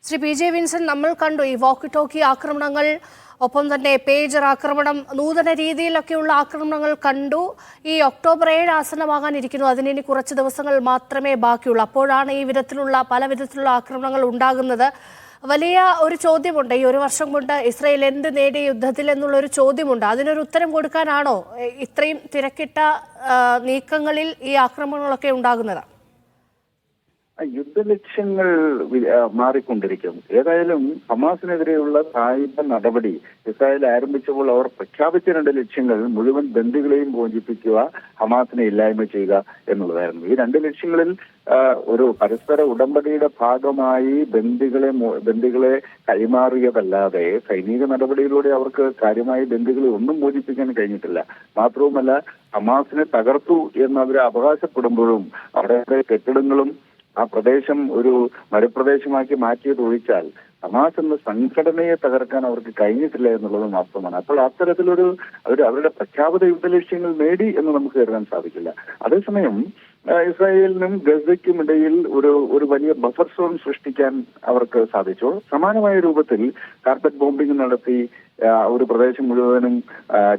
Shri P J Vincent, നമ്മൾ കണ്ടു ഈ വോക്കി ടോക്കി ആക്രമണങ്ങൾ, ഒപ്പം തന്നെ പേജർ ആക്രമണം, നൂതന രീതിയിലൊക്കെയുള്ള ആക്രമണങ്ങൾ കണ്ടു. ഈ ഒക്ടോബർ 7 ആസന്നമാകാനിരിക്കുന്നു. അതിനി കുറച്ച് ദിവസങ്ങൾ മാത്രമേ ബാക്കിയുള്ളൂ. അപ്പോഴാണ് ഈ വിധത്തിലുള്ള പല വിധത്തിലുള്ള ആക്രമണങ്ങൾ ഉണ്ടാകുന്നത്. വലിയ ഒരു ചോദ്യമുണ്ട്, ഈ ഒരു വർഷം കൊണ്ട് ഇസ്രായേൽ എന്ത് നേടി യുദ്ധത്തിൽ എന്നുള്ളൊരു ചോദ്യമുണ്ട്. അതിനൊരു ഉത്തരം കൊടുക്കാനാണോ ഇത്രയും തിരക്കിട്ട നീക്കങ്ങളിൽ ഈ ആക്രമണങ്ങളൊക്കെ ഉണ്ടാകുന്നത്? യുദ്ധലക്ഷ്യങ്ങൾ മാറിക്കൊണ്ടിരിക്കും. ഏതായാലും ഹമാസിനെതിരെയുള്ള സായുധ നടപടി ഇസ്രായേൽ ആരംഭിച്ചപ്പോൾ അവർ പ്രഖ്യാപിച്ച 2 ലക്ഷ്യങ്ങൾ മുഴുവൻ ബന്ദികളെയും മോചിപ്പിക്കുക, ഹമാസിനെ ഇല്ലായ്മ ചെയ്യുക എന്നുള്ളതായിരുന്നു. ഈ 2 ലക്ഷ്യങ്ങളിൽ ഒരു പരസ്പര ഉടമ്പടിയുടെ ഭാഗമായി ബന്ദികളെ കൈമാറിയതല്ലാതെ സൈനിക നടപടിയിലൂടെ അവർക്ക് കാര്യമായി ബന്ദികളെ ഒന്നും മോചിപ്പിക്കാൻ കഴിഞ്ഞിട്ടില്ല. മാത്രവുമല്ല, ഹമാസിനെ തകർത്തു എന്ന് അവർ അവകാശപ്പെടുമ്പോഴും അവിടെ കെട്ടിടങ്ങളും ആ പ്രദേശം ഒരു മരുപ്രദേശമാക്കി മാറ്റിയത് ഒഴിച്ചാൽ ഹമാസ് എന്ന സംഘടനയെ തകർക്കാൻ അവർക്ക് കഴിഞ്ഞിട്ടില്ല എന്നുള്ളത് വാസ്തവമാണ്. അപ്പോൾ അത്തരത്തിലൊരു അവരുടെ പ്രഖ്യാപിത യുദ്ധലക്ഷ്യങ്ങൾ നേടി എന്ന് നമുക്ക് കരുതാൻ സാധിക്കില്ല. അതേസമയം ഇസ്രായേലിനും ഗസയ്ക്കും ഇടയിൽ ഒരു വലിയ ബഫർ സോൺ സൃഷ്ടിക്കാൻ അവർക്ക് സാധിച്ചു. സമാനമായ രൂപത്തിൽ കാർപ്പറ്റ് ബോംബിംഗ് നടത്തി ഒരു പ്രദേശം മുഴുവനും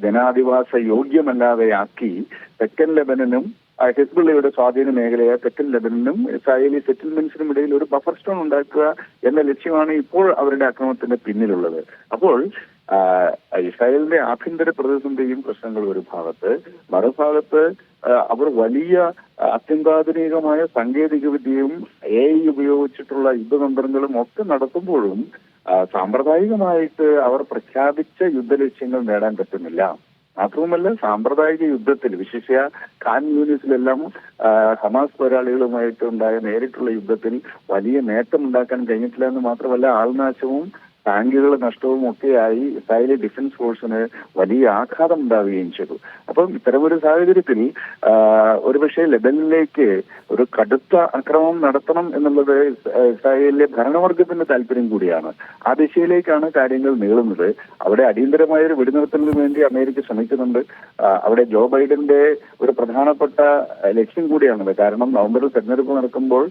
ജനാധിവാസ യോഗ്യമല്ലാതെ ആക്കി തെക്കൻ ലെബനനും ഹിസ്ബുള്ളയുടെ സ്വാധീന മേഖലയായ തെക്കൻ ലെബനനും ഇസ്രായേലി സെറ്റിൽമെന്റ്സിനും ഇടയിൽ ഒരു ബഫർ സ്റ്റോൺ ഉണ്ടാക്കുക എന്ന ലക്ഷ്യമാണ് ഇപ്പോൾ അവരുടെ ആക്രമണത്തിന്റെ പിന്നിലുള്ളത്. അപ്പോൾ ഇസ്രായേലിന്റെ ആഭ്യന്തര പ്രതിസന്ധിയും പ്രശ്നങ്ങളും ഒരു ഭാഗത്ത്, മറുഭാഗത്ത് അവർ വലിയ അത്യന്താധുനികമായ സാങ്കേതിക വിദ്യയും AI ഉപയോഗിച്ചിട്ടുള്ള യുദ്ധതന്ത്രങ്ങളും ഒക്കെ നടത്തുമ്പോഴും സാമ്പ്രദായികമായിട്ട് അവർ പ്രഖ്യാപിച്ച യുദ്ധലക്ഷ്യങ്ങൾ നേടാൻ പറ്റുന്നില്ല. മാത്രവുമല്ല, സാമ്പ്രദായിക യുദ്ധത്തിൽ വിശേഷിച്ച ഖാൻ യൂണിസിലെല്ലാം ഹമാസ് പോരാളികളുമായിട്ട് ഉണ്ടായ നേരിട്ടുള്ള യുദ്ധത്തിൽ വലിയ നേട്ടം ഉണ്ടാക്കാൻ കഴിഞ്ഞിട്ടില്ല എന്ന് മാത്രമല്ല, ആൾനാശവും ടാങ്കുകളുടെ നഷ്ടവും ഒക്കെയായി ഇസ്രായേലി ഡിഫൻസ് ഫോഴ്സിന് വലിയ ആഘാതം ഉണ്ടാവുകയും ചെയ്തു. അപ്പം ഇത്തരമൊരു സാഹചര്യത്തിൽ ഒരുപക്ഷെ ലെബനിലേക്ക് ഒരു കടുത്ത ആക്രമണം നടത്തണം എന്നുള്ളത് ഇസ്രായേലിലെ ഭരണവർഗത്തിന്റെ താല്പര്യം കൂടിയാണ്. ആ ദിശയിലേക്കാണ് കാര്യങ്ങൾ നീളുന്നത്. അവിടെ അടിയന്തരമായൊരു വെടിനിർത്തലിന് വേണ്ടി അമേരിക്ക ശ്രമിക്കുന്നുണ്ട്. അവിടെ ജോ ബൈഡന്റെ ഒരു പ്രധാനപ്പെട്ട ലക്ഷ്യം കൂടിയാണത്. കാരണം നവംബറിൽ തെരഞ്ഞെടുപ്പ് നടക്കുമ്പോൾ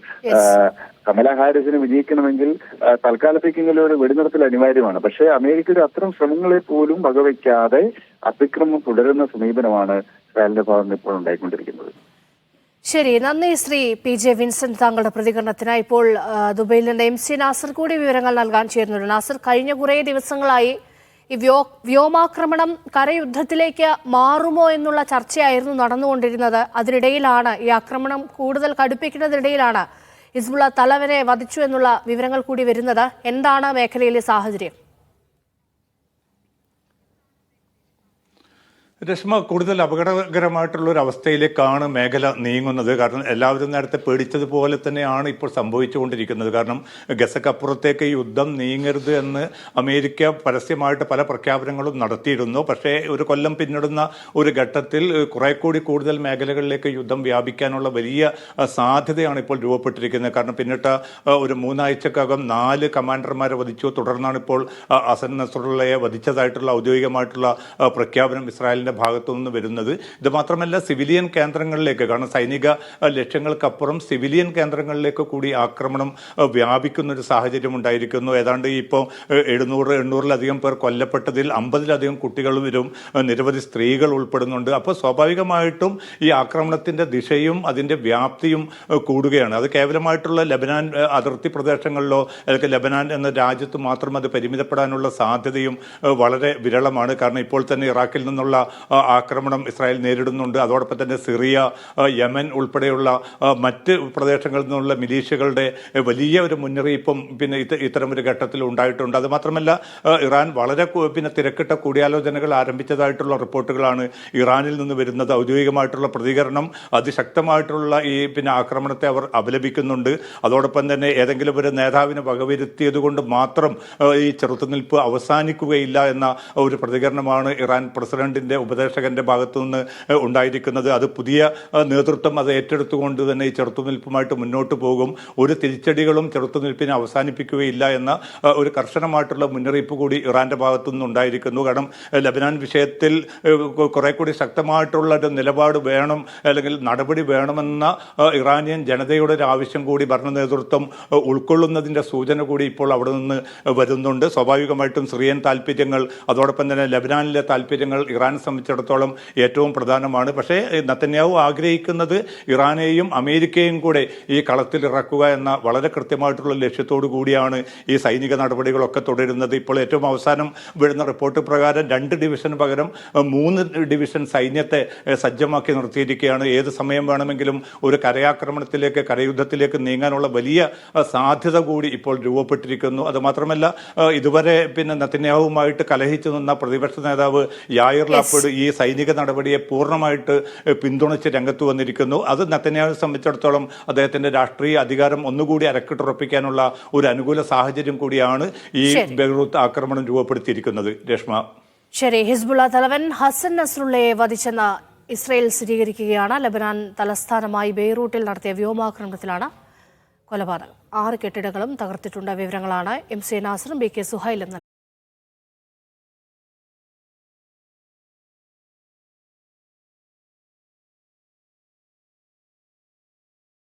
കമല ഹാരിസിന് വിജയിക്കണമെങ്കിൽ തൽക്കാലത്തേക്കെങ്കിലും ഒരു വെടിനിർത്തൽ അനിവാര്യമാണ്. പക്ഷേ അമേരിക്കയുടെ അത്തരം ശ്രമങ്ങളെ പോലും വകവയ്ക്കാതെ അതിക്രമം തുടരുന്ന സമീപനമാണ് ഇസ്രായേലിന്റെ ഭാഗത്ത് ഇപ്പോൾ ഉണ്ടായിക്കൊണ്ടിരിക്കുന്നത്. ശരി, നന്ദി ശ്രീ പി ജെ വിൻസെന്റ്, താങ്കളുടെ പ്രതികരണത്തിന്. ഇപ്പോൾ ദുബൈയിൽ നിന്ന് MC നാസർ കൂടി വിവരങ്ങൾ നൽകാൻ ചേരുന്നുണ്ട്. നാസർ, കഴിഞ്ഞ കുറേ ദിവസങ്ങളായി ഈ വ്യോമാക്രമണം കരയുദ്ധത്തിലേക്ക് മാറുമോ എന്നുള്ള ചർച്ചയായിരുന്നു നടന്നുകൊണ്ടിരുന്നത്. അതിനിടയിലാണ് ഈ ആക്രമണം കൂടുതൽ കടുപ്പിക്കുന്നതിനിടയിലാണ് ഹിസ്ബുള്ള തലവനെ വധിച്ചു എന്നുള്ള വിവരങ്ങൾ കൂടി വരുന്നത്. എന്താണ് മേഖലയിലെ സാഹചര്യം? രശ്മ, കൂടുതൽ അപകടകരമായിട്ടുള്ള ഒരു അവസ്ഥയിലേക്കാണ് മേഖല നീങ്ങുന്നത്. കാരണം എല്ലാവരും നേരത്തെ പേടിച്ചതുപോലെ തന്നെയാണ് ഇപ്പോൾ സംഭവിച്ചുകൊണ്ടിരിക്കുന്നത്. കാരണം ഗസക്കപ്പുറത്തേക്ക് യുദ്ധം നീങ്ങരുത് എന്ന് അമേരിക്ക പരസ്യമായിട്ട് പല പ്രഖ്യാപനങ്ങളും നടത്തിയിരുന്നു. പക്ഷേ ഒരു കൊല്ലം പിന്നിടുന്ന ഒരു ഘട്ടത്തിൽ കുറെ കൂടി കൂടുതൽ മേഖലകളിലേക്ക് യുദ്ധം വ്യാപിക്കാനുള്ള വലിയ സാധ്യതയാണ് ഇപ്പോൾ രൂപപ്പെട്ടിരിക്കുന്നത്. കാരണം പിന്നിട്ട ഒരു 3 ആഴ്ചക്കകം 4 കമാൻഡർമാരെ വധിച്ചു. തുടർന്നാണ് ഇപ്പോൾ ഹസൻ നസ്രുള്ളയെ വധിച്ചതായിട്ടുള്ള ഔദ്യോഗികമായിട്ടുള്ള പ്രഖ്യാപനം ഇസ്രായേലിന്റെ ഭാഗത്തു നിന്ന് വരുന്നത്. ഇത് മാത്രമല്ല, സിവിലിയൻ കേന്ദ്രങ്ങളിലേക്ക്, കാരണം സൈനിക ലക്ഷ്യങ്ങൾക്കപ്പുറം സിവിലിയൻ കേന്ദ്രങ്ങളിലേക്ക് കൂടി ആക്രമണം വ്യാപിക്കുന്ന ഒരു സാഹചര്യം ഉണ്ടായിരിക്കുന്നു. ഏതാണ്ട് ഇപ്പോൾ 700-800-ലധികം പേർ കൊല്ലപ്പെട്ടതിൽ 50-ലധികം കുട്ടികളും വരും, നിരവധി സ്ത്രീകൾ ഉൾപ്പെടുന്നുണ്ട്. അപ്പോൾ സ്വാഭാവികമായിട്ടും ഈ ആക്രമണത്തിന്റെ ദിശയും അതിന്റെ വ്യാപ്തിയും കൂടുകയാണ്. അത് കേവലമായിട്ടുള്ള ലബനാൻ അതിർത്തി പ്രദേശങ്ങളിലോ അല്ലെങ്കിൽ ലബനാൻ എന്ന രാജ്യത്ത് മാത്രം അത് പരിമിതപ്പെടാനുള്ള സാധ്യതയും വളരെ വിരളമാണ്. കാരണം ഇപ്പോൾ തന്നെ ഇറാഖിൽ നിന്നുള്ള ആക്രമണം ഇസ്രായേൽ നേരിടുന്നുണ്ട്. അതോടൊപ്പം തന്നെ സിറിയ, യമൻ ഉൾപ്പെടെയുള്ള മറ്റ് പ്രദേശങ്ങളിൽ നിന്നുള്ള മിലീഷ്യകളുടെ വലിയ ഒരു മുന്നറിയിപ്പും പിന്നെ ഇത്തരം ഒരു ഘട്ടത്തിൽ ഉണ്ടായിട്ടുണ്ട്. അത് മാത്രമല്ല, ഇറാൻ വളരെ തിരക്കിട്ട കൂടിയാലോചനകൾ ആരംഭിച്ചതായിട്ടുള്ള റിപ്പോർട്ടുകളാണ് ഇറാനിൽ നിന്ന് വരുന്നത്. ഔദ്യോഗികമായിട്ടുള്ള പ്രതികരണം അതിശക്തമായിട്ടുള്ള ഈ ആക്രമണത്തെ അവർ അപലപിക്കുന്നുണ്ട്. അതോടൊപ്പം തന്നെ ഏതെങ്കിലും ഒരു നേതാവിനെ വകവരുത്തിയത് കൊണ്ട് മാത്രം ഈ ചെറുത്തുനിൽപ്പ് അവസാനിക്കുകയില്ല എന്ന ഒരു പ്രതികരണമാണ് ഇറാൻ പ്രസിഡന്റിന്റെ ഉപദേശകന്റെ ഭാഗത്തു നിന്ന് ഉണ്ടായിരിക്കുന്നത്. അത് പുതിയ നേതൃത്വം അത് ഏറ്റെടുത്തുകൊണ്ട് തന്നെ ഈ ചെറുത്തുനിൽപ്പുമായിട്ട് മുന്നോട്ട് പോകും. ഒരു തിരിച്ചടികളും ചെറുത്തുനിൽപ്പിനെ അവസാനിപ്പിക്കുകയില്ല എന്ന ഒരു കർശനമായിട്ടുള്ള മുന്നറിയിപ്പ് കൂടി ഇറാന്റെ ഭാഗത്തു നിന്നുണ്ടായിരിക്കുന്നു. കാരണം ലബനാൻ വിഷയത്തിൽ കുറെ കൂടി ശക്തമായിട്ടുള്ള ഒരു നിലപാട് വേണം, അല്ലെങ്കിൽ നടപടി വേണമെന്ന ഇറാനിയൻ ജനതയുടെ ഒരു ആവശ്യം കൂടി ഭരണ നേതൃത്വം ഉൾക്കൊള്ളുന്നതിന്റെ സൂചന കൂടി ഇപ്പോൾ അവിടെ നിന്ന് വരുന്നുണ്ട്. സ്വാഭാവികമായിട്ടും സിറിയൻ താല്പര്യങ്ങൾ, അതോടൊപ്പം തന്നെ ലബനാനിലെ താല്പര്യങ്ങൾ ഇറാനെ സംബന്ധിച്ചിടത്തോളം ഏറ്റവും പ്രധാനമാണ്. പക്ഷേ നെതന്യാഹു ആഗ്രഹിക്കുന്നത് ഇറാനെയും അമേരിക്കയും കൂടെ ഈ കളത്തിൽ ഇറക്കുക എന്ന വളരെ കൃത്യമായിട്ടുള്ള ലക്ഷ്യത്തോടു കൂടിയാണ് ഈ സൈനിക നടപടികളൊക്കെ തുടരുന്നത്. ഇപ്പോൾ ഏറ്റവും അവസാനം വരുന്ന റിപ്പോർട്ട് പ്രകാരം 2 ഡിവിഷന് പകരം 3 ഡിവിഷൻ സൈന്യത്തെ സജ്ജമാക്കി നിർത്തിയിരിക്കുകയാണ്. ഏത് സമയം വേണമെങ്കിലും ഒരു കരയാക്രമണത്തിലേക്ക്, കരയുദ്ധത്തിലേക്ക് നീങ്ങാനുള്ള വലിയ സാധ്യത കൂടി ഇപ്പോൾ രൂപപ്പെട്ടിരിക്കുന്നു. അതുമാത്രമല്ല, ഇതുവരെ നെതന്യാഹുവുമായിട്ട് കലഹിച്ചു നിന്ന പ്രതിപക്ഷ നേതാവ് യായിർ ലാപ്പിഡ് ഈ സൈനിക നടപടിയെ പൂർണ്ണമായിട്ട് പിന്തുണച്ച് രംഗത്ത് വന്നിരിക്കുന്നു. അത് നെതന്യാഹുവിനെ സംബന്ധിച്ചിടത്തോളം അദ്ദേഹത്തിന്റെ രാഷ്ട്രീയ അധികാരം ഒന്നുകൂടി അരക്കിട്ടുറപ്പിക്കാനുള്ള ഒരു അനുകൂല സാഹചര്യം കൂടിയാണ് ഈ ബെയ്റൂത്ത് ആക്രമണം രൂപപ്പെടുത്തിയിരിക്കുന്നത്. രേഷ്മ, ശരി. ഹിസ്ബുള്ള തലവൻ ഹസൻ നസ്രുള്ളയെ വധിച്ചെന്ന് ഇസ്രയേൽ സ്ഥിരീകരിക്കുകയാണ്. ലബനാൻ തലസ്ഥാനമായി ബെയ്റൂട്ടിൽ നടത്തിയ വ്യോമാക്രമണത്തിലാണ് കൊലപാതകം. 6 കെട്ടിടങ്ങളും തകർത്തിട്ടുണ്ട്. വിവരങ്ങളാണ് MC നാസറും BK സുഹൈലും